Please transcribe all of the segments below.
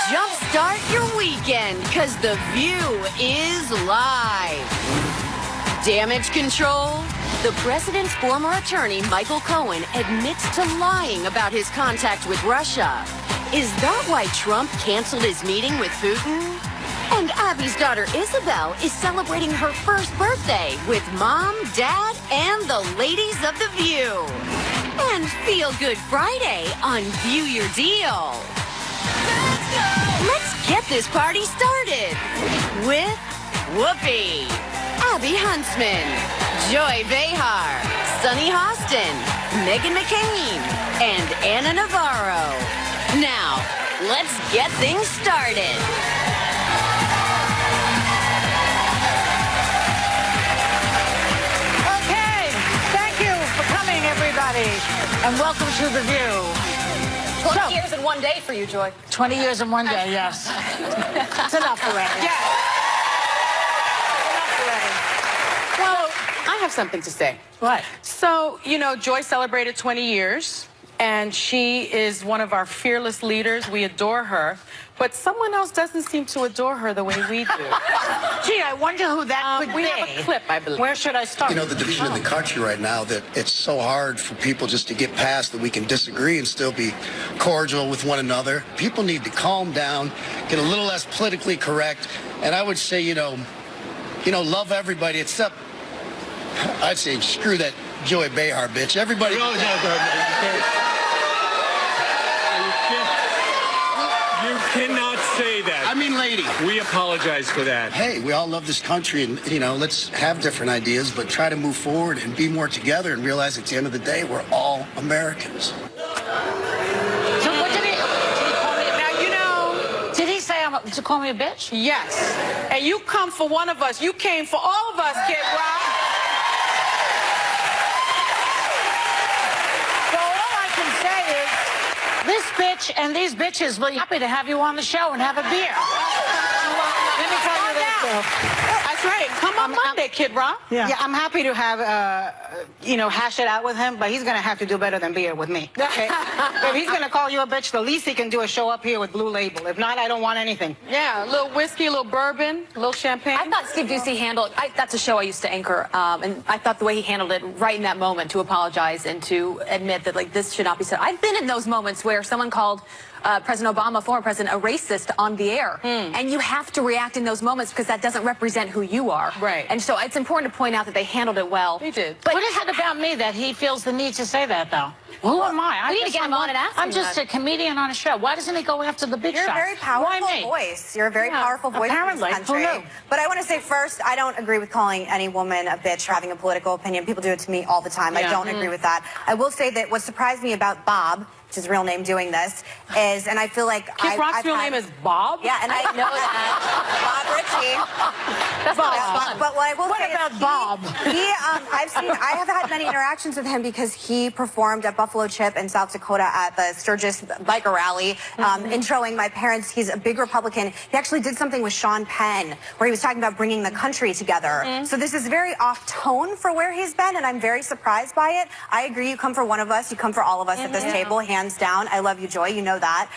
Jumpstart your weekend, because The View is live. Damage control? The president's former attorney, Michael Cohen, admits to lying about his contact with Russia. Is that why Trump canceled his meeting with Putin? And Abby's daughter, Isabel, is celebrating her first birthday with Mom, Dad, and the ladies of The View. And Feel Good Friday on View Your Deal. Let's get this party started with Whoopi, Abby Huntsman, Joy Behar, Sunny Hostin, Meghan McCain, and Anna Navarro. Now, let's get things started. Okay, thank you for coming, everybody, and welcome to The View. 20 years in one day for you, Joy. 20 years in one day, yes. It's enough already. Yeah. Enough already. Well, I have something to say. What? So, you know, Joy celebrated 20 years, and she is one of our fearless leaders. We adore her. But someone else doesn't seem to adore her the way we do. Gee, I wonder who that could we be. have a clip, I believe. Where should I start? You know, the division in the country right now, that it's so hard for people just to get past that we can disagree and still be cordial with one another. People need to calm down, get a little less politically correct. And I would say, you know, love everybody except, I'd say, screw that Joy Behar bitch. Everybody. You cannot say that. I mean, lady. We apologize for that. Hey, we all love this country, and, you know, let's have different ideas, but try to move forward and be more together and realize at the end of the day, we're all Americans. So what did he call me? Now, you know... Did he say to call me a bitch? Yes. And you come for one of us. You came for all of us, Kid Rock. So all I can say is, this bitch and these bitches will be happy to have you on the show and have a beer. Let me tell you that, though. That's right. Come on Monday, Kid Rock. Yeah, I'm happy to have, hash it out with him, but he's going to have to do better than beer with me. Okay? If he's going to call you a bitch, the least he can do is show up here with Blue Label. If not, I don't want anything. Yeah, a little whiskey, a little bourbon, a little champagne. I thought Steve Doocy handled, that's a show I used to anchor, and I thought the way he handled it right in that moment to apologize and to admit that, like, this should not be said. I've been in those moments where someone called President Obama, former president, a racist on the air. And you have to react in those moments because that doesn't represent who you are. Right. And so it's important to point out that they handled it well. They did. But What is it about me that he feels the need to say that, though? Who am I? we need to get him on and ask him I'm just that. a comedian on a show. Why doesn't he go after the big You're a shots? very Why powerful me? voice. You're a very Yeah, powerful voice apparently. in this country. Who knew? But I want to say first, I don't agree with calling any woman a bitch for having a political opinion. People do it to me all the time. I Yeah. don't agree with that. I will say that what surprised me about Bob, which is his real name, doing this, is, and I feel like Kid Rock's real name is Bob? Yeah, and I know that. Bob Ritchie. That's Bob. But what I will What say about is Bob? I have had many interactions with him because he performed at Buffalo Chip in South Dakota at the Sturgis biker rally, introing my parents. He's a big Republican. He actually did something with Sean Penn where he was talking about bringing the country together. So this is very off tone for where he's been, and I'm very surprised by it. I agree. You come for one of us. You come for all of us at this table, hands down. I love you, Joy. You know that.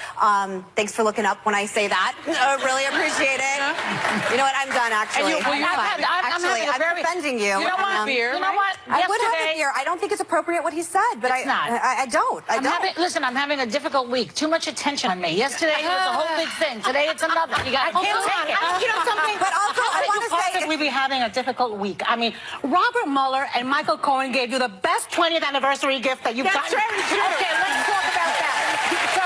Thanks for looking up when I say that. I really appreciate it. You know what? I'm done, actually. I'm defending you. You know what? beer, You know what? I would have a Yesterday- beer. I don't think it's appropriate what he said, but It's not. I don't. I don't. Listen, I'm having a difficult week. Too much attention on me. Yesterday it was a whole big thing. Today it's another. You got to take it. You know something? But also, I want to say, Possibly be having a difficult week. I mean, Robert Mueller and Michael Cohen gave you the best 20th anniversary gift that you've That's gotten. very true. Okay, let's talk about that. So,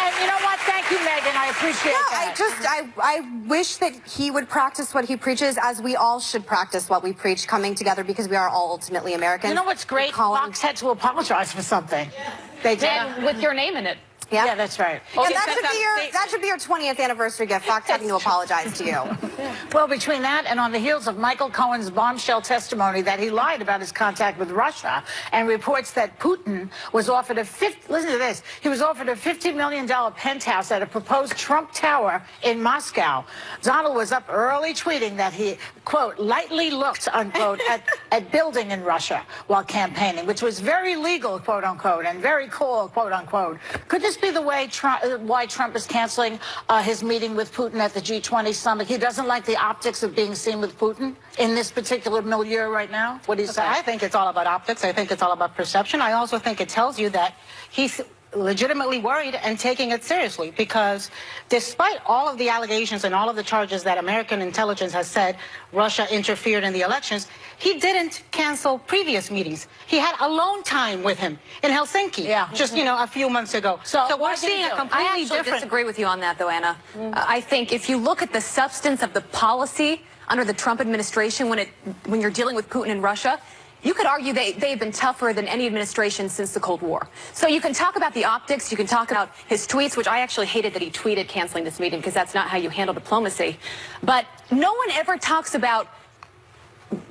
and you know what? Thank you, Megan. I appreciate that. I wish that he would practice what he preaches, as we all should practice what we preach, coming together because we are all ultimately Americans. You know what's great? Colin- Fox had to apologize for something. They did. And with your name in it. Yeah. Yeah, that's right. And that should be your 20th anniversary gift. Fox having to apologize to you. Well, between that and on the heels of Michael Cohen's bombshell testimony that he lied about his contact with Russia and reports that Putin was offered listen to this, he was offered a $50 million penthouse at a proposed Trump Tower in Moscow. Donald was up early tweeting that he, quote, lightly looked, unquote, at building in Russia while campaigning, which was very legal, quote unquote, and very cool, quote unquote. Could this be the way why Trump is canceling his meeting with Putin at the G20 summit? He doesn't like the optics of being seen with Putin in this particular milieu right now? What do you say? I think it's all about optics. I think it's all about perception. I also think it tells you that he's legitimately worried and taking it seriously, because despite all of the allegations and all of the charges that American intelligence has said Russia interfered in the elections, he didn't cancel previous meetings. He had alone time with him in Helsinki just, a few months ago. So we're seeing a completely I actually different... disagree with you on that, though, Anna. I think if you look at the substance of the policy under the Trump administration when you're dealing with Putin and Russia, you could argue they've been tougher than any administration since the Cold War. So you can talk about the optics, you can talk about his tweets, which I actually hated that he tweeted canceling this meeting, because that's not how you handle diplomacy. But no one ever talks about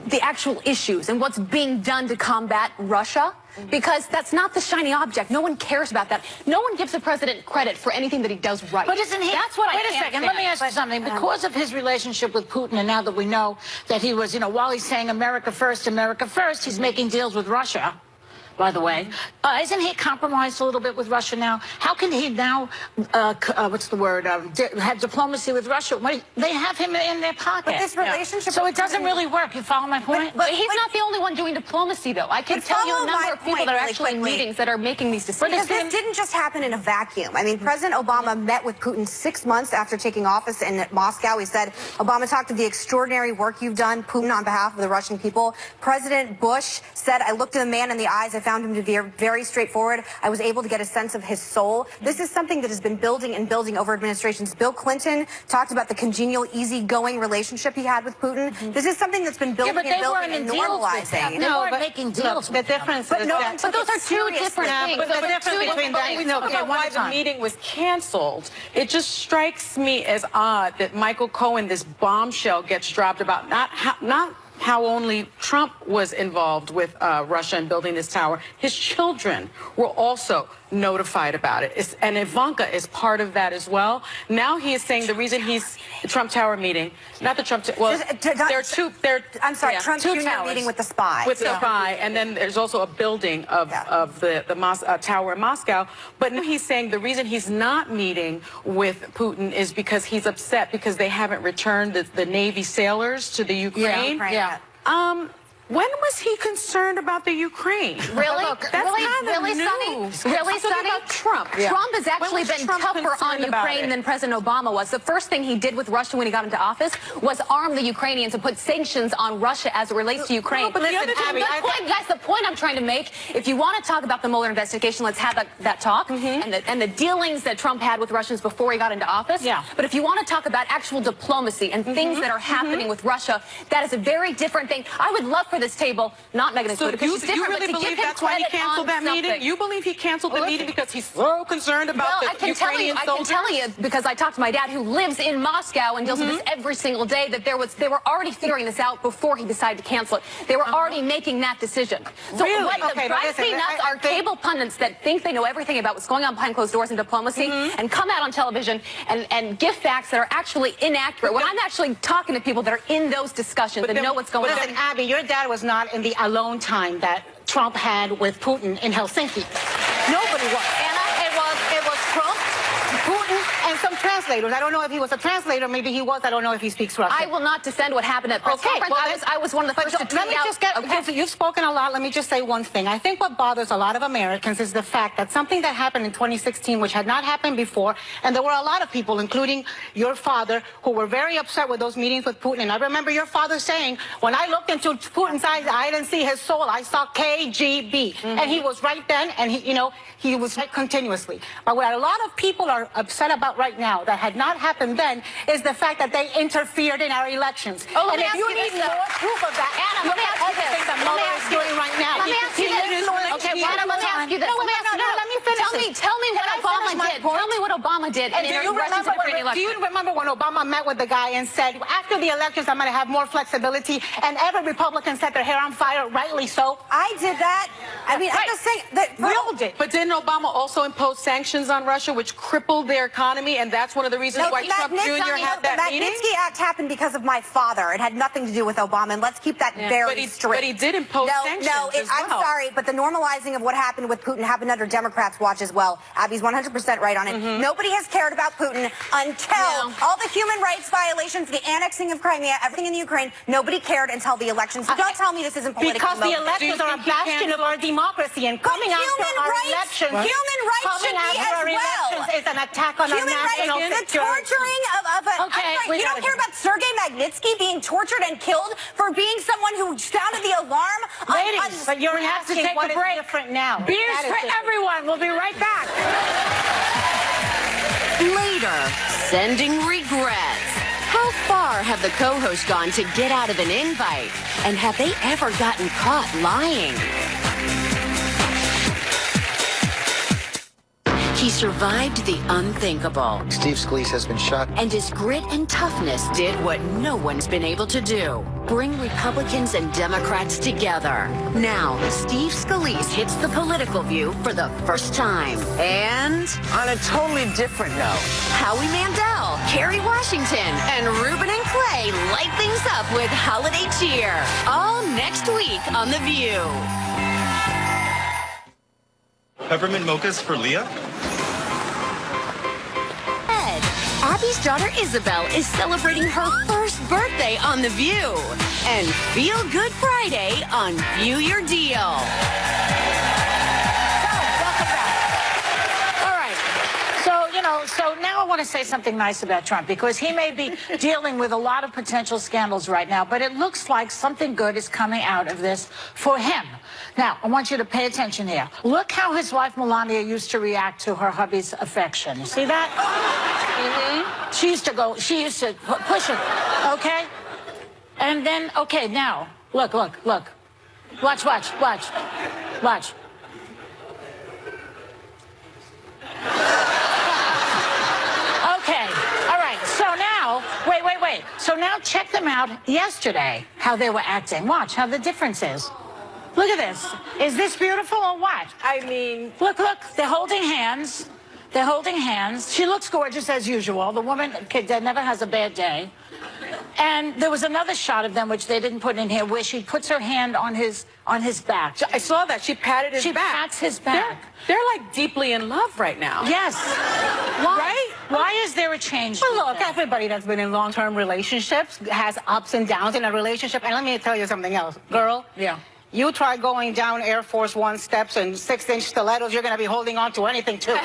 the actual issues and what's being done to combat Russia, because that's not the shiny object. No one cares about that. No one gives the president credit for anything that he does right. But isn't he? That's what Wait a second. Let me ask you something. Because of his relationship with Putin, and now that we know that he was, while he's saying America first, he's making deals with Russia, by the way. Isn't he compromised a little bit with Russia now? How can he now, have diplomacy with Russia? They have him in their pocket. But this relationship... So it doesn't really work. You follow my point? But he's not the only one doing diplomacy, though. I can tell you a number of people that are actually in meetings that are making these decisions. Because this didn't just happen in a vacuum. I mean, President Obama met with Putin 6 months after taking office in Moscow. He said, Obama talked of the extraordinary work you've done, Putin, on behalf of the Russian people. President Bush said, I looked at the man in the eyes. I found him to be very straightforward. I was able to get a sense of his soul. This is something that has been building and building over administrations. Bill Clinton talked about the congenial, easygoing relationship he had with Putin. This is something that's been building and building and normalizing. They weren't making deals. The difference is that... But those are two different things. But the difference between that... We talk about why the meeting was canceled. It just strikes me as odd that Michael Cohen, this bombshell, gets dropped about not how only Trump was involved with Russia and building this tower. His children were also notified about it. And Ivanka is part of that as well. Now he is saying the reason he's the Trump Tower meeting, not the Trump, well, there are two, I'm sorry, Trump two Jr. towers meeting with the spy. With the spy, and then there's also a building of the tower in Moscow. But now he's saying the reason he's not meeting with Putin is because he's upset because they haven't returned the Navy sailors to the Ukraine. When was he concerned about the Ukraine? Really? That's really, new. Sunny? Really, Sunny? About Trump. Trump has actually been tougher on Ukraine than President Obama was. The first thing he did with Russia when he got into office was arm the Ukrainians and put sanctions on Russia as it relates to Ukraine. No, but listen, Abby, guys, the point I'm trying to make, if you want to talk about the Mueller investigation, let's have that talk and the dealings that Trump had with Russians before he got into office. But if you want to talk about actual diplomacy and things that are happening with Russia, that is a very different thing. I would love for this table, not Megan so because she's different, really but to believe give him that's why he credit canceled that something. meeting? You believe he canceled the meeting because he's so concerned about the Ukrainian soldiers? I can tell you, because I talked to my dad who lives in Moscow and deals with this every single day, that they were already figuring this out before he decided to cancel it. They were already making that decision. So what drives me nuts are cable pundits that think they know everything about what's going on behind closed doors in diplomacy and come out on television and give facts that are actually inaccurate. When I'm actually talking to people that are in those discussions and know what's going on. Listen, Abby, your dad was not in the alone time that Trump had with Putin in Helsinki. Nobody was. Anna, it was Trump, Putin, and some translators. I don't know if he was a translator. Maybe he was. I don't know if he speaks Russian. I will not defend what happened at press conference. I was one of the first to tweet let me out. just get, you've spoken a lot. Let me just say one thing. I think what bothers a lot of Americans is the fact that something that happened in 2016, which had not happened before, and there were a lot of people, including your father, who were very upset with those meetings with Putin. And I remember your father saying, when I looked into Putin's eyes, I didn't see his soul. I saw KGB. And he was right then, and he was right continuously. But what a lot of people are upset about right now that had not happened then is the fact that they interfered in our elections. Oh, and if you need more proof of that, Anna, look at everything that Mueller is doing right now. Let me ask you this. Okay, Anna, let me ask you this. Let me finish. elections. Tell me what Obama did. Tell me what Obama did. And do you remember when Obama met with the guy and said, after the elections, I'm going to have more flexibility, and every Republican set their hair on fire, rightly so? I did that. I mean, I'm just saying that we all did. But didn't Obama also impose sanctions on Russia, which crippled their economy, and that's one of the reasons why Trump Jr. had that meeting? The Magnitsky Act happened because of my father. It had nothing to do with Obama, and let's keep that very straight. But he did impose sanctions as well. I'm sorry, but the normalizing of what happened with Putin happened under Democrats' watch as well. Abby's 100% right on it. Nobody has cared about Putin until all the human rights violations, the annexing of Crimea, everything in the Ukraine. Nobody cared until the elections. So don't tell me this isn't political. Because the elections are a bastion of our democracy, and coming after our elections, human rights should be as well. Is an attack on our national security. The torturing of a... you don't care about Sergei Magnitsky being tortured and killed for being someone who sounded the alarm? Ladies, but you're asking to take what a break. is different now. Beers for everyone. We'll be right back. Later, sending regrets. How far have the co-hosts gone to get out of an invite? And have they ever gotten caught lying? He survived the unthinkable. Steve Scalise has been shot. And his grit and toughness did what no one's been able to do. Bring Republicans and Democrats together. Now, Steve Scalise hits the political view for the first time. And On a totally different note, Howie Mandel, Kerry Washington, and Ruben and Clay light things up with holiday cheer. All next week on The View. Peppermint mochas for Leah? Abby's daughter Isabel is celebrating her first birthday on The View. And Feel Good Friday on View Your Deal. Welcome back. All right. So now I want to say something nice about Trump, because he may be dealing with a lot of potential scandals right now, but it looks like something good is coming out of this for him. Now, I want you to pay attention here. Look how his wife Melania used to react to her hubby's affection. You see that? She used to push it, okay? And then, okay, now, look. Watch. Okay, all right, so now, wait. So now check them out yesterday, how they were acting. Watch how the difference is. Look at this. Is this beautiful or what? I mean... Look, they're holding hands. She looks gorgeous as usual. The woman that never has a bad day. And there was another shot of them, which they didn't put in here, where she puts her hand on his back. I saw that. She patted his back. She pats his back. They're like deeply in love right now. Yes. Why? Right? Why is there a change? Well, look, everybody that's been in long-term relationships has ups and downs in a relationship. And let me tell you something else. Girl. Yeah. You try going down Air Force One steps and 6-inch stilettos, you're going to be holding on to anything, too. No,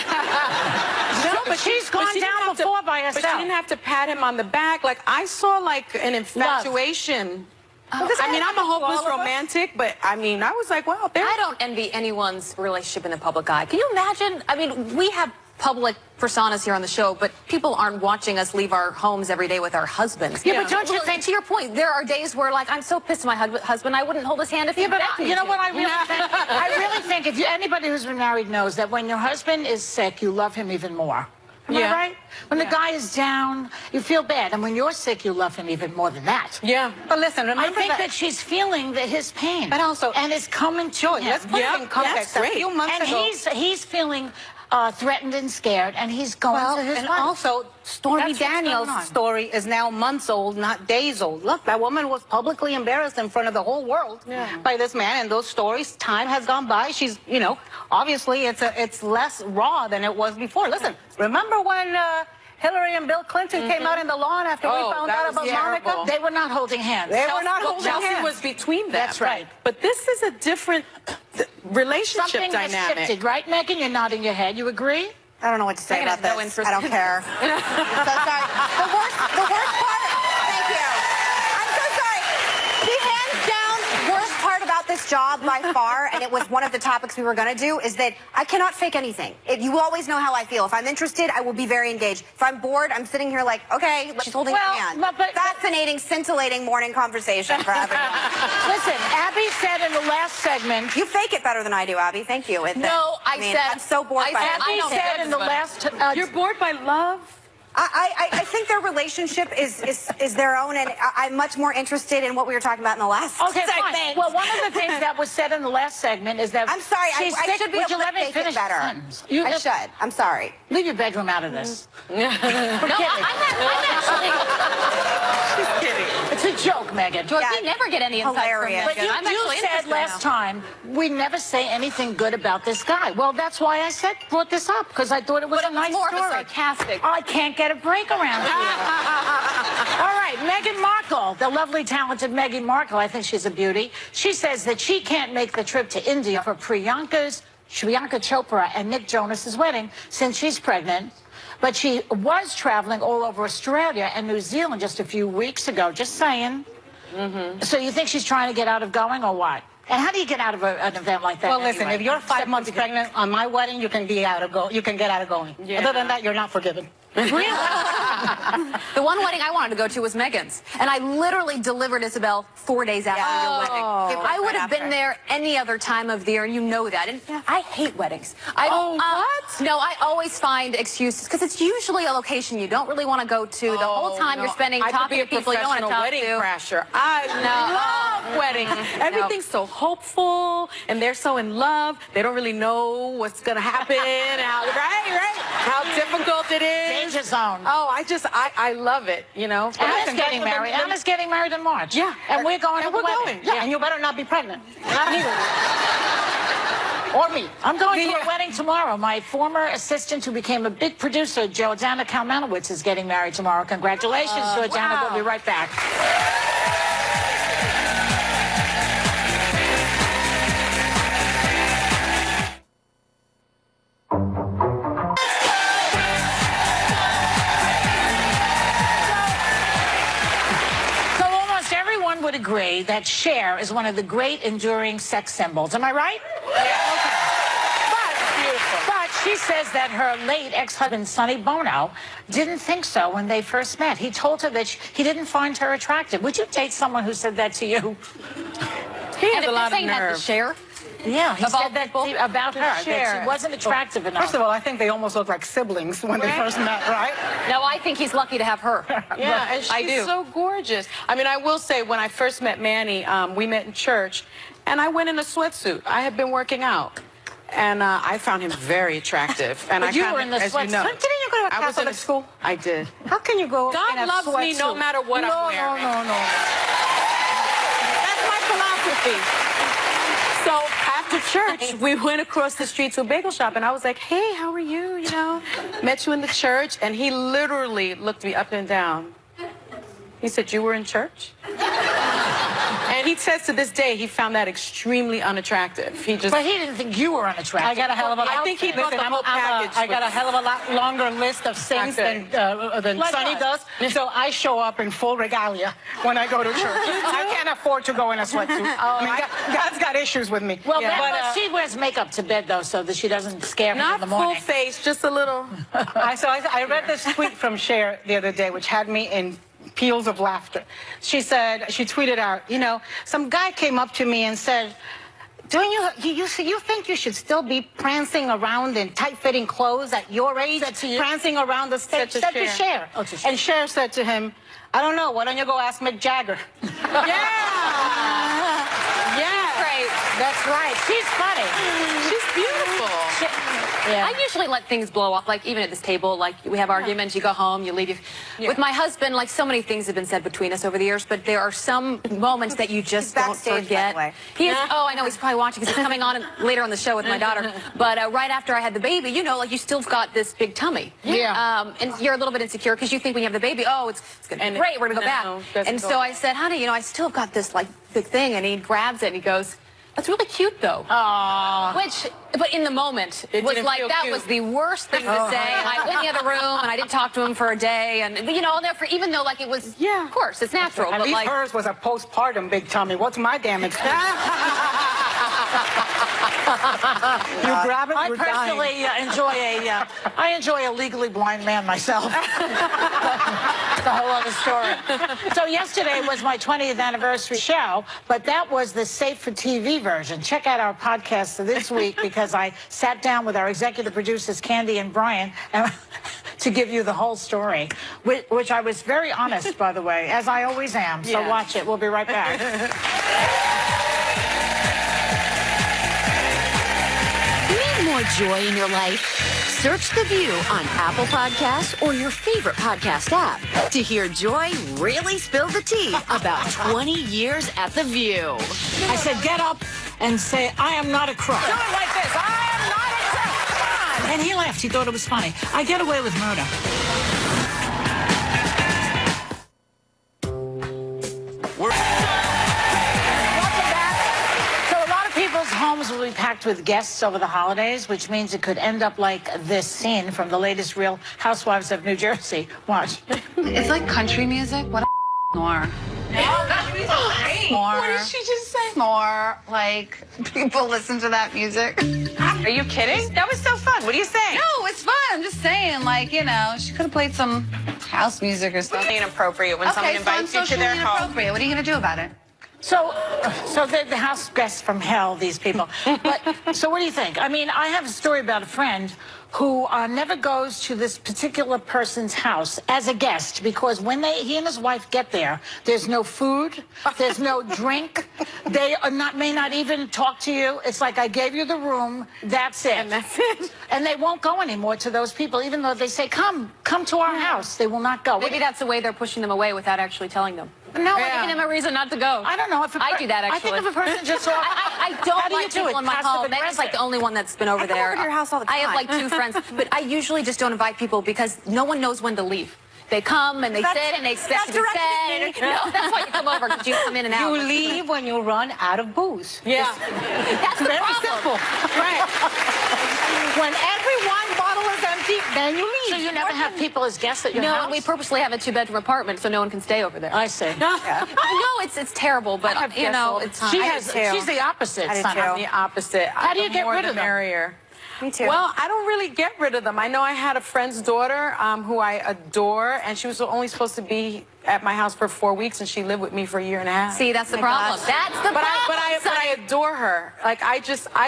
but she's gone down before by herself. But she didn't have to pat him on the back. Like, I saw, like, an infatuation. I mean, I'm a hopeless romantic, but, I mean, I was like, wow. I don't envy anyone's relationship in the public eye. Can you imagine? I mean, we have public personas here on the show, but people aren't watching us leave our homes every day with our husbands. Yeah, but don't you think, to your point, there are days where, like, I'm so pissed at my husband, I wouldn't hold his hand if he begged me. You know what I really think? I really think anybody who's been married knows that when your husband is sick, you love him even more. Am I right? When the guy is down, you feel bad. And when you're sick, you love him even more than that. Yeah. But listen, remember I think that she's feeling his pain. But also... And it's coming to him. Let's put it in context. That's great. A few months ago... he's feeling threatened and scared, and he's going to his wife. Also, Stormy Daniels' story is now months old, not days old. Look, that woman was publicly embarrassed in front of the whole world by this man, and those stories, time has gone by. She's, obviously it's less raw than it was before. Listen, remember when Hillary and Bill Clinton came out in the lawn after we found out about Monica? They were not holding hands. They were not holding hands. Chelsea was between them. That's right. But this is a different relationship Something dynamic. has shifted, right, Megan? You're nodding your head. You agree? I don't know what to say about this. I don't care. I'm so sorry. The worst part. Thank you. I'm so sorry. The hands down worst part about this hardest job by far, and it was one of the topics we were going to do, is that I cannot fake anything. You always know how I feel. If I'm interested, I will be very engaged. If I'm bored, I'm sitting here like, okay, she's holding my hand. Fascinating, scintillating morning conversation for everyone. Listen, Abby said in the last segment... You fake it better than I do, Abby. Thank you. I mean, I'm so bored by it. Abby said in the last... You're bored by love? I think their relationship is their own, and I'm much more interested in what we were talking about in the last segment. Fine. Well, one of the things that was said in the last segment is that... I'm sorry, I should be able to make it better. I should. I'm sorry. Leave your bedroom out of this. No, I'm actually... She's kidding. It's a joke, Megan. George, we never get any insight from Megan. But you said last time, we never say anything good about this guy. Well, that's why I brought this up, because I thought it was a nice more story. Sarcastic. I can't get a break around here. All right, Meghan Markle, the lovely, talented Meghan Markle, I think she's a beauty. She says that she can't make the trip to India for Priyanka Chopra and Nick Jonas's wedding since she's pregnant. But she was traveling all over Australia and New Zealand just a few weeks ago. Just saying. So you think she's trying to get out of going or what? And how do you get out of an event like that? Well, listen, if you're 5 months pregnant on my wedding, you can get out of going. Yeah. Other than that, you're not forgiven. Really? The one wedding I wanted to go to was Megan's, and I literally delivered Isabel 4 days after your wedding. I would have been there any other time of the year, and you know that. And I hate weddings. What? No, I always find excuses because it's usually a location you don't really want to go to. The whole time you're spending talking to people you don't want to talk wedding to. Crasher. I love weddings. Everything's so hopeful, and they're so in love. They don't really know what's gonna happen. How difficult it is. Danger zone. Oh, I love it, you know. Anna's getting married. Anna's getting married in March. Yeah. And we're going to the wedding. Yeah, and you better not be pregnant. Not me. Or me. I'm going to a wedding tomorrow. My former assistant who became a big producer, Georgiana Kalmanowicz, is getting married tomorrow. Congratulations, Georgiana. Wow. We'll be right back. Would agree that Cher is one of the great enduring sex symbols. Am I right? Yeah. Okay. But she says that her late ex-husband, Sonny Bono, didn't think so when they first met. He told her that he didn't find her attractive. Would you date someone who said that to you? He has a lot of nerve. Cher? Yeah, he said that about her, that she wasn't attractive enough. First of all, I think they almost look like siblings when they first met, right? No, I think he's lucky to have her. Yeah, and she's so gorgeous. I mean, I will say, when I first met Manny, we met in church, and I went in a sweatsuit. I had been working out, and I found him very attractive. And but you were in the sweatsuit. Didn't you go to a Catholic school? I did. How can you go God in a loves me no matter what I'm wearing. No. That's my philosophy. So after church, we went across the street to a bagel shop, and I was like, hey, how are you, you know? Met you in the church, and he literally looked me up and down. He said, you were in church? And he says to this day, he found that extremely unattractive. But he didn't think you were unattractive. I got a hell of a lot. I think he thought the whole package. I got a hell of a lot longer list of sins than Sonny does. So I show up in full regalia when I go to church. I can't afford to go in a sweatsuit. I mean, God's got issues with me. Well, but she wears makeup to bed, though, so that she doesn't scare me in the morning. Not full face, just a little. I read this tweet from Cher the other day, which had me in peals of laughter. She said, she tweeted out, you know, some guy came up to me and said, don't you think you should still be prancing around in tight-fitting clothes at your age? Prancing around the stage? Said to Cher. And Cher said to him, I don't know, why don't you go ask Mick Jagger? Yeah! Great. That's right. She's funny. She's beautiful. I usually let things blow up, like even at this table, like we have arguments, you go home, you leave. With my husband, like so many things have been said between us over the years, but there are some moments that you just don't forget. By the way. He is, oh, I know, he's probably watching because he's coming on later on the show with my daughter. But right after I had the baby, you know, like you still got this big tummy. Yeah. And you're a little bit insecure because you think when you have the baby, oh, it's going to be great, we're going to go back. And so I said, honey, you know, I still got this like big thing, and he grabs it and he goes, that's really cute, though. Aww. But in the moment, it was like, that was the worst thing to say. And I went in the other room, and I didn't talk to him for a day. And, you know, I'll never, even though, like, it was, of course, it's natural. At but least like, hers was a postpartum big tummy. What's my damn excuse? You grab it, I you're dying. personally enjoy a legally blind man myself. It's a whole other story. So yesterday was my 20th anniversary show, but that was the Safe for TV version. Check out our podcast this week because I sat down with our executive producers, Candy and Brian, to give you the whole story, which I was very honest, by the way, as I always am. So watch it. We'll be right back. Need more joy in your life? Search The View on Apple Podcasts or your favorite podcast app to hear Joy really spill the tea about 20 years at The View. I said, get up and say, I am not a crook. Do it like this. I am not a crook. Come on. And he laughed. He thought it was funny. I get away with murder. Homes will be packed with guests over the holidays, which means it could end up like this scene from the latest Real Housewives of New Jersey. Watch. It's like country music. What a more. More. What did she just say? More. Like, people listen to that music. Are you kidding? That was so fun. What are you saying? No, it's fun. I'm just saying, like, you know, she could have played some house music or something. Inappropriate when someone invites you to their home. What are you going to do about it? So the house guests from hell, these people. But so what do you think? I mean, I have a story about a friend who never goes to this particular person's house as a guest because when he and his wife get there, there's no food, there's no drink, they may not even talk to you. It's like, I gave you the room, that's it. And that's it. And they won't go anymore to those people, even though they say, come to our house. They will not go. Maybe that's the way they're pushing them away without actually telling them. No, giving them a reason not to go. I don't know. I do that, actually. I think if a person just walks... I don't like people in my home. Meg's like the only one that's been over there. I go over to your house all the time. I have like 2 friends, but I usually just don't invite people because no one knows when to leave. They come and they sit and they expect to be fed. No, that's why you come over, because you come in and out. You leave when you run out of booze. Yeah. That's the Very problem. simple. Right. When every wine bottle is empty, then you leave. So you never have people as guests at your house? No, we purposely have a 2-bedroom apartment so no one can stay over there. I see. I know it's terrible, but you know, it's she's the opposite. I'm the opposite. How do you get rid of them? Merrier. Me too. Well, I don't really get rid of them. I know I had a friend's daughter who I adore, and she was only supposed to be at my house for 4 weeks, and she lived with me for a year and a half. See, that's the problem. That's the problem. But I adore her. Like, I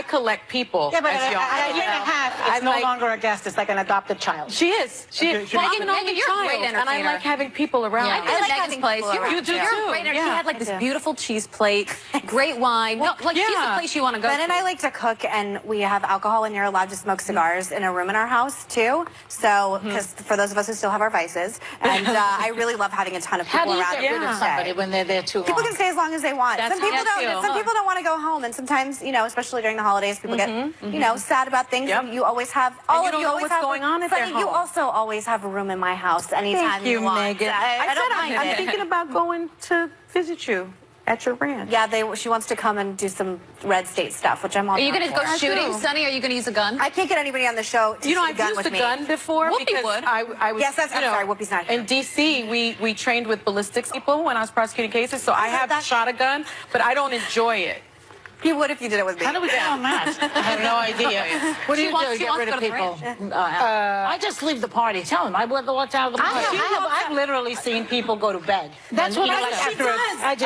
collect people. Yeah, but as at y'all a year and a half, it's no like, longer a guest. It's like an adopted child. She is. She is. Well, I'm an only you're a child, great and I entertainer. like having people around. Yeah, I like Megan's place. You do You're too. a great entertainer. Yeah. She had like this beautiful cheese plate, great wine. No, like she's the place you want to go. Ben and I like to cook, and we have alcohol, and you're allowed to smoke cigars in a room in our house too. So, because for those of us who still have our vices, and I really love having a ton of people How do you around. get rid of somebody when they're there too long? People can stay as long as they want. That's Some people how I don't. feel. Some people don't want to go home, and sometimes, you know, especially during the holidays, people get, you know, sad about things. Yep. And you always have. And you don't know what's going on at their Freddie, you home. also always have a room in my house anytime Thank you, want. Megan. I don't mind I'm it. thinking about going to visit you at your ranch. Yeah, she wants to come and do some Red State stuff, which I'm all Are you down going to go for. shooting, Sonny? Are you going to use a gun? I can't get anybody on the show to You know, shoot a I've gun used with a me. gun before Whoopi because would. I was. Yes, that's. I'm sorry, Whoopi's not here. In D.C., we trained with ballistics people when I was prosecuting cases, so I have that- shot a gun, but I don't enjoy it. He would if you did it with me. How do we get on that? I have no idea. What do you do to she get wants rid to of go to people? I just leave the party. Tell them I walked out of the party. I've literally seen people go to bed. That's what I after do.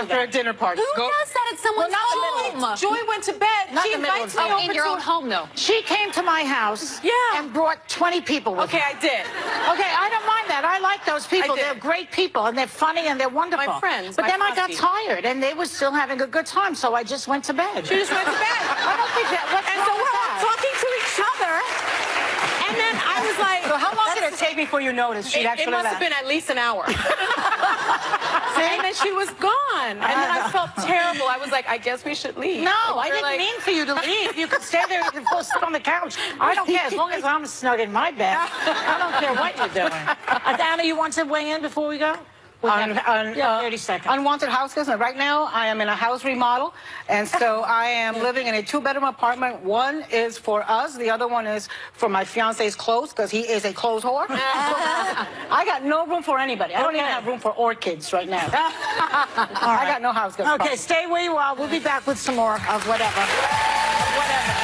after a dinner party. Who does that at someone's home? Joy went to bed. Not She in the middle invites of me the over In your to own home, though. She came to my house and brought 20 people with Okay, her. I did. Okay, I don't mind that. I like those people. I did. They're great people, and they're funny, and they're wonderful. My friends, But my then I got posse. tired, and they were still having a good time, so I just went to bed. She just went to bed. I don't think that... What's And wrong so with we're all that? talking to each other. And then I was like, So how long did it take before you noticed she'd it actually must have left? been at least an hour. And then she was gone. And then I felt terrible. I was like, I guess we should leave. No, And I we're didn't like- mean for you to leave. You could stay there and go sit on the couch. I don't care. As long as I'm snug in my bed, I don't care what you're doing. Anna, you want to weigh in before we go? Yeah, 30 seconds. Unwanted house guests. Right now, I am in a house remodel, and so I am living in a 2-bedroom apartment. One is for us. The other one is for my fiance's clothes, because he is a clothes whore. I got no room for anybody. I don't even have room for orchids right now. I got no house guests. Okay, stay where you are. We'll be back with some more of whatever. whatever.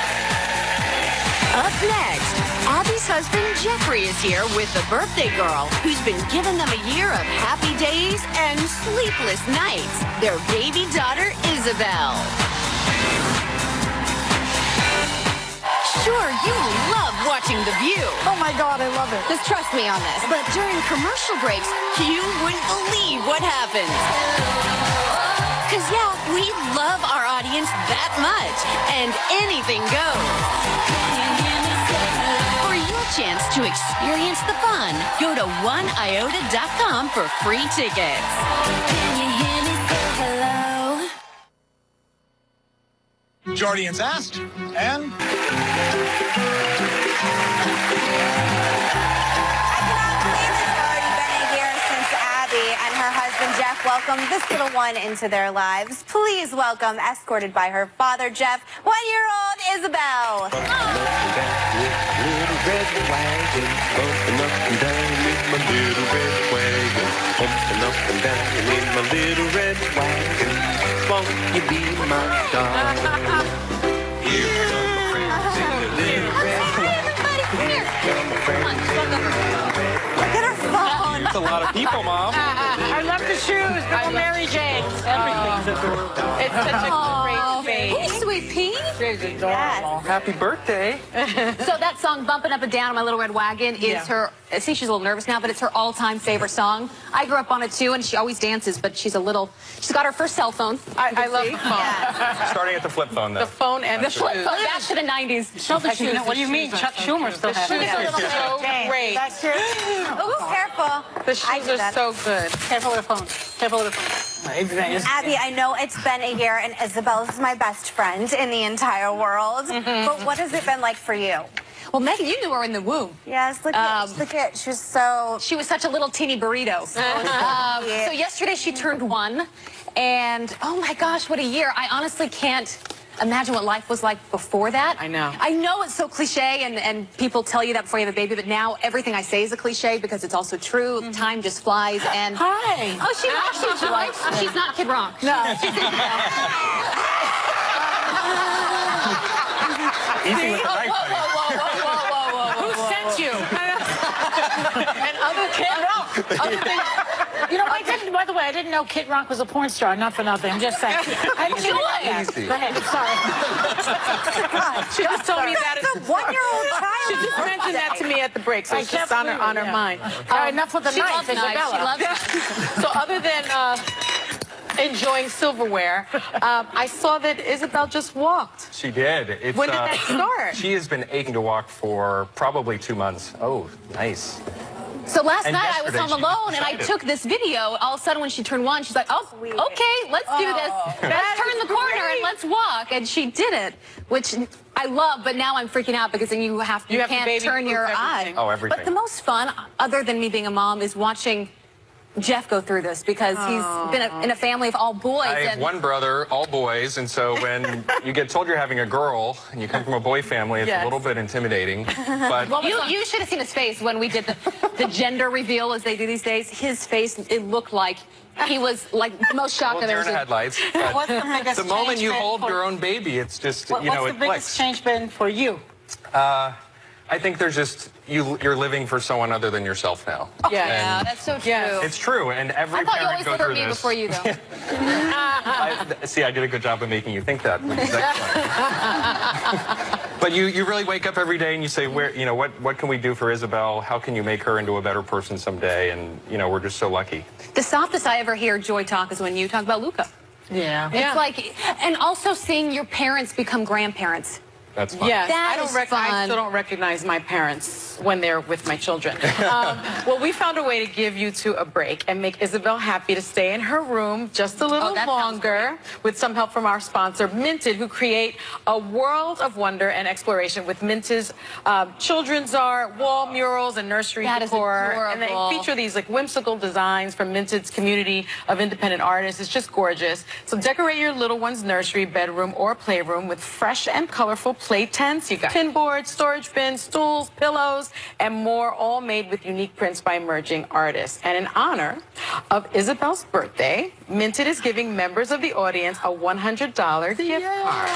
Up next, Abby's husband Jeffrey is here with the birthday girl who's been giving them a year of happy days and sleepless nights, their baby daughter Isabel. Sure, you love watching The View. Oh my God, I love it. Just trust me on this. But during commercial breaks, you wouldn't believe what happens. Because, yeah, we love our audience that much, and anything goes. For your chance to experience the fun, go to oneiota.com for free tickets. Can you hear me say hello? Jardians asked, and... Jeff welcomed this little one into their lives. Please welcome, escorted by her father, Jeff, 1-year-old Isabel. Look at her phone. That's a lot of people, Mom. I love the shoes. Little Mary Jane. Everything's adorable. It's such a great face. Hey, sweet pea. She's adorable. Happy birthday. So that song, Bumpin' Up and Down on My Little Red Wagon, is her, see, she's a little nervous now, but it's her all-time favorite song. I grew up on it too, and she always dances, but she's got her first cell phone. I love the phone. Starting at the flip phone, though. The phone and the Flip shoes. phone back to the 90s. What do you mean? Chuck Schumer still has it. Shoes are so great. That's it. Oh, careful. The shoes are so good. Careful with the phone. Careful with the phone. Abby, I know it's been a year, and Isabel is my best friend in the entire world. But what has it been like for you? Well, Megan, you knew her in the womb. Yes, look at, she was so... She was such a little teeny burrito. So yesterday she turned 1, and oh my gosh, what a year. I honestly can't imagine what life was like before that. I know. I know it's so cliche, and people tell you that before you have a baby, but now everything I say is a cliche because it's also true. Time just flies, and... Hi. Oh, she's not Kid Rock. No. Easy with the right, buddy. Who sent you? And other Kid Rock. Other things. You know, by the way, I didn't know Kid Rock was a porn star. Not for nothing. I'm just saying. I didn't know that. Go ahead. Sorry. She just told me that. That's a 1-year-old child. She just mentioned that to me at the break, so it's just on her mind. All right, enough with the She knife, loves knives. She Isabella. loves knives. So other than enjoying silverware, I saw that Isabel just walked. She did. It's, When did that start? She has been aching to walk for probably 2 months. Oh, nice. So last And night I was yesterday home she was alone, and I excited. took this video. All of a sudden when she turned 1, she's like, oh, okay, let's do this. Let's turn the corner and let's walk. And she did it, which I love, but now I'm freaking out because then you can't baby turn your proof eye. everything. Oh, everything. But the most fun, other than me being a mom, is watching Jeff go through this because he's been in a family of all boys. I have one brother, all boys, and so when you get told you're having a girl and you come from a boy family, it's a little bit intimidating. But You should have seen his face when we did the gender reveal, as they do these days. His face, it looked like he was like the most shocked I've deer ever in the seen. headlights. What's the biggest The moment change you been hold for- your own baby, it's just, you know, What's it the biggest clicks. change been for you? I think there's just, you're living for someone other than yourself now. Yeah, that's so true. Yes. It's true, and every I thought you parent always go looked at through me this. before you, though. See, I did a good job of making you think that, which is excellent. But you really wake up every day and you say, what can we do for Isabel? How can you make her into a better person someday? And, we're just so lucky. The softest I ever hear Joy talk is when you talk about Luca. Yeah. It's like, and also seeing your parents become grandparents. That's fun. Yes, That I is fun. still don't recognize my parents when they're with my children. Well, we found a way to give you two a break and make Isabel happy to stay in her room just a little that sounds longer with some help from our sponsor, Minted, who create a world of wonder and exploration with Minted's children's art, wall murals, and nursery That is decor. And they adorable. feature these like whimsical designs from Minted's community of independent artists. It's just gorgeous. So decorate your little one's nursery, bedroom, or playroom with fresh and colorful play tents. You got pin boards, storage bins, stools, pillows, and more, all made with unique prints by emerging artists. And in honor of Isabel's birthday, Minted is giving members of the audience a $100 gift card.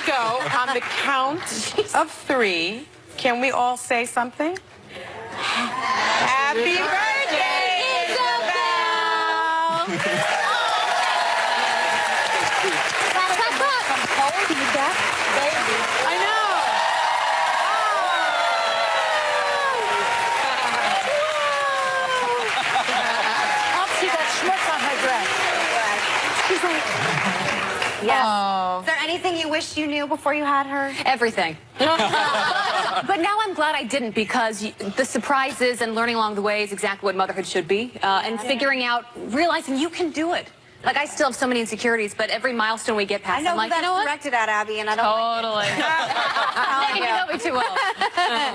go. On the count of 3, can we all say something? Happy birthday, Isabel! I know. Oh, she got schmutz on her dress. She's like, yes. Oh. Is there anything you wish you knew before you had her? Everything. But now I'm glad I didn't, because the surprises and learning along the way is exactly what motherhood should be. And figuring out, realizing you can do it. Like, I still have so many insecurities, but every milestone we get past, I know I'm like, who you know what? directed at, Abby, and I don't Totally. You know me too well.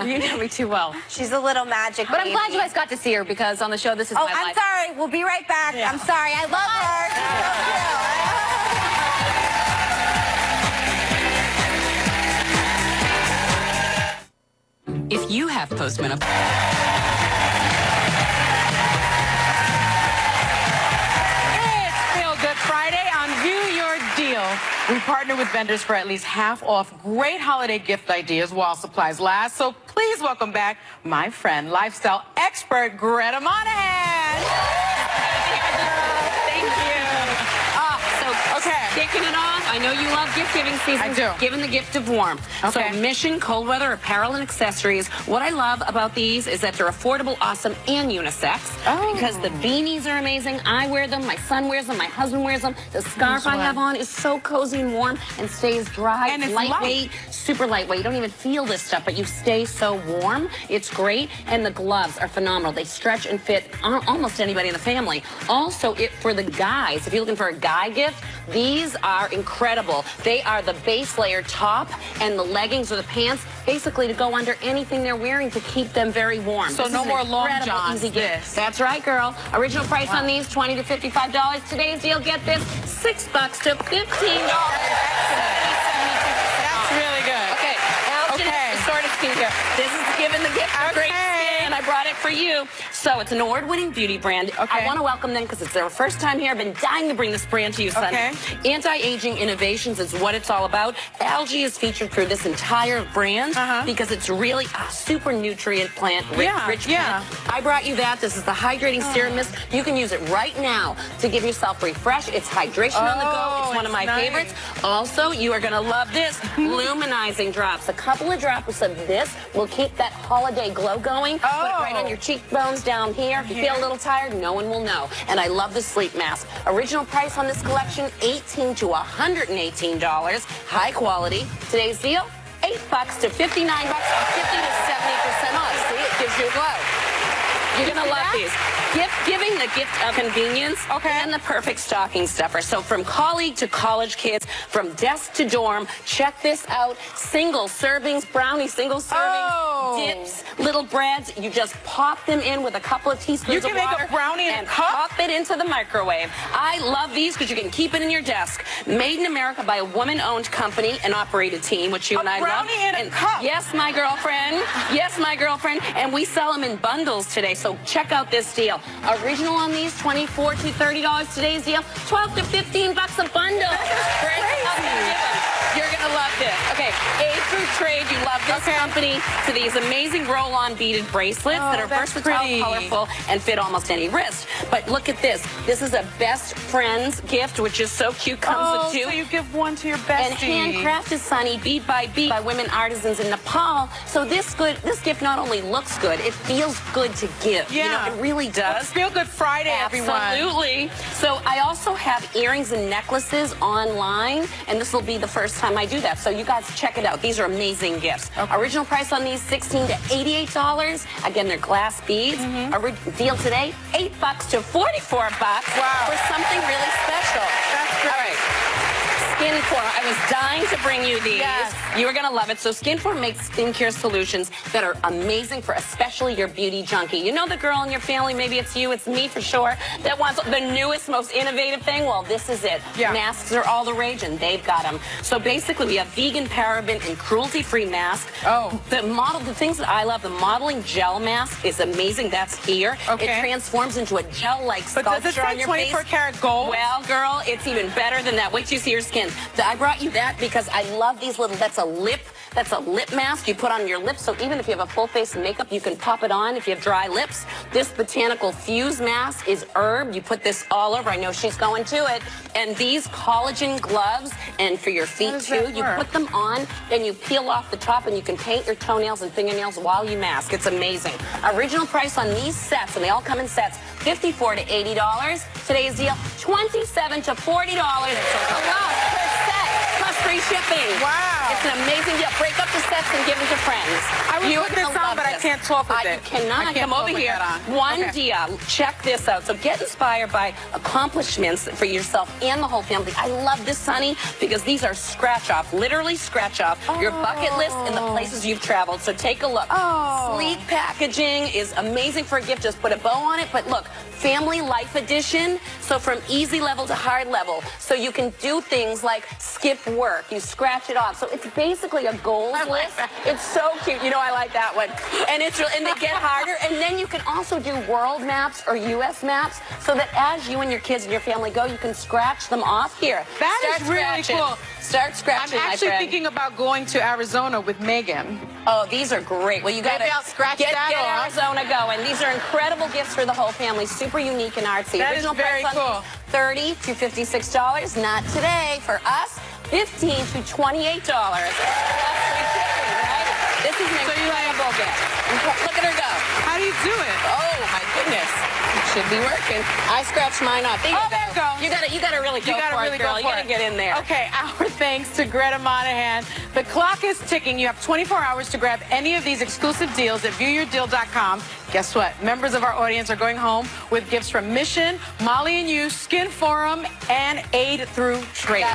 You know me too well. She's a little magic But I'm baby. glad you guys got to see her, because on the show, this is my life. I'm sorry. We'll be right back. Yeah. I'm sorry. I love her. If you have postmenopause. We partner with vendors for at least half off great holiday gift ideas while supplies last. So please welcome back my friend, lifestyle expert, Greta Monahan. Thank you. Kicking it off, I know you love gift-giving season. I do. Giving the gift of warmth. Okay. So Mission Cold Weather Apparel and Accessories. What I love about these is that they're affordable, awesome, and unisex. Oh. Because the beanies are amazing. I wear them. My son wears them. My husband wears them. The scarf I have on is so cozy and warm and stays dry. And it's lightweight, super lightweight. You don't even feel this stuff, but you stay so warm. It's great. And the gloves are phenomenal. They stretch and fit almost anybody in the family. Also, for the guys, if you're looking for a guy gift, these are incredible. They are the base layer top and the leggings or the pants, basically to go under anything they're wearing to keep them very warm. So This no is an more long incredible, johns, easy gift. this. That's right, girl. Original price on these, $20 to $55. Today's deal, get this, $6 to $15. That's really good. Okay, Algin Assorted Skincare. This is giving the gift of great skin. I brought it for you. So it's an award-winning beauty brand. I want to welcome them because it's their first time here. I've been dying to bring this brand to you, son. Anti-aging innovations is what it's all about. Algae is featured through this entire brand because it's really a super nutrient plant, rich plant. I brought you that. This is the hydrating serum mist. You can use it right now to give yourself refresh. It's hydration on the go. It's one of my favorites. Also, you are going to love this. Luminizing drops. A couple of drops of this will keep that holiday glow going. Put it right on your cheekbones down here. If you feel a little tired, no one will know. And I love the sleep mask. Original price on this collection, $18 to $118. High quality. Today's deal, $8 to $59, or 50 to 70% off. See, it gives you a glow. You're going to love these. Giving the gift of convenience and the perfect stocking stuffer. So from colleague to college kids, from desk to dorm, check this out. Single servings, brownie single serving, dips, little breads. You just pop them in with a couple of teaspoons of water. You can make a brownie and pop it into the microwave. I love these because you can keep it in your desk. Made in America by a woman-owned company and operated team, which you and I love. Brownie in a cup. Yes, my girlfriend. Yes, my girlfriend. And we sell them in bundles today, so check out this deal. Original on these, $24 to $30. Today's deal, $12 to $15 a bundle. You're going to love this. Okay, A through Trade, you love this company, to these amazing roll-on beaded bracelets that are versatile, colorful, and fit almost any wrist. But look at this. This is a best friend's gift, which is so cute. Comes with two. So you give one to your bestie. And handcrafted, Sunny, bead by women artisans in Nepal. So this gift not only looks good, it feels good to give. Yeah. You know, it really does. Feel Good Friday, everyone. Absolutely. So I also have earrings and necklaces online, and this will be the first time I do that. So you guys check it out. These are amazing gifts. Original price on these, $16 to $88. Again, they're glass beads. Deal today, $8 to $44 for something really special. That's great. All right. Skinform. I was dying to bring you these. Yes. You are going to love it. So Skinform makes skincare solutions that are amazing for especially your beauty junkie. You know the girl in your family, maybe it's you, it's me for sure, that wants the newest, most innovative thing? Well, this is it. Masks are all the rage, and they've got them. So basically, we have vegan, paraben, and cruelty-free masks. The things that I love, the modeling gel mask is amazing. That's here. It transforms into a gel-like sculpture does it say on your face. 24 karat gold? Well, girl, it's even better than that. Wait till you see your skin. brand. I brought you that because I love these little, that's a lip mask you put on your lips, so even if you have a full face of makeup, you can pop it on if you have dry lips. This Botanical Fuse mask is herb. You put this all over. I know she's going to it. And these collagen gloves, and for your feet too, you put them on, and you peel off the top, and you can paint your toenails and fingernails while you mask. It's amazing. Original price on these sets, and they all come in sets, $54 to $80. Today's deal, $27 to $40. Per set, plus free shipping. Wow. It's an amazing deal. Break up the sets and give them to friends. I would put this on, but I can't talk with it. You cannot. I can't Come over put here. that on. One deal. Check this out. So get inspired by accomplishments for yourself and the whole family. I love this, honey, because these are scratch off, literally scratch off your bucket list and the places you've traveled. So take a look. Sleek packaging is amazing for a gift. Just put a bow on it. But look, Family Life Edition. So from easy level to hard level. So you can do things like skip work. You scratch it off. So it's basically a goals list. It's so cute. You know, I like that one. And it's and they get harder. And then you can also do world maps or U.S. maps so that as you and your kids and your family go, you can scratch them off here. That is really cool. Start scratching. I'm actually thinking about going to Arizona with Megan. Oh, these are great. Well, you got to get Arizona going. These are incredible gifts for the whole family. Super unique and artsy. That Original is very price on cool. $30 to $56. Not today. For us, $15 to $28. Plus free shipping, right? This is an incredible gift. Look at her go. How do you do it? Oh my goodness. It should be working. I scratched mine off. There you go. You gotta really go for it, girl. You gotta get in there. Okay, our thanks to Greta Monahan. The clock is ticking. You have 24 hours to grab any of these exclusive deals at viewyourdeal.com. Guess what? Members of our audience are going home with gifts from Mission, Molly and You, Skin Forum, and Aid Through Trade.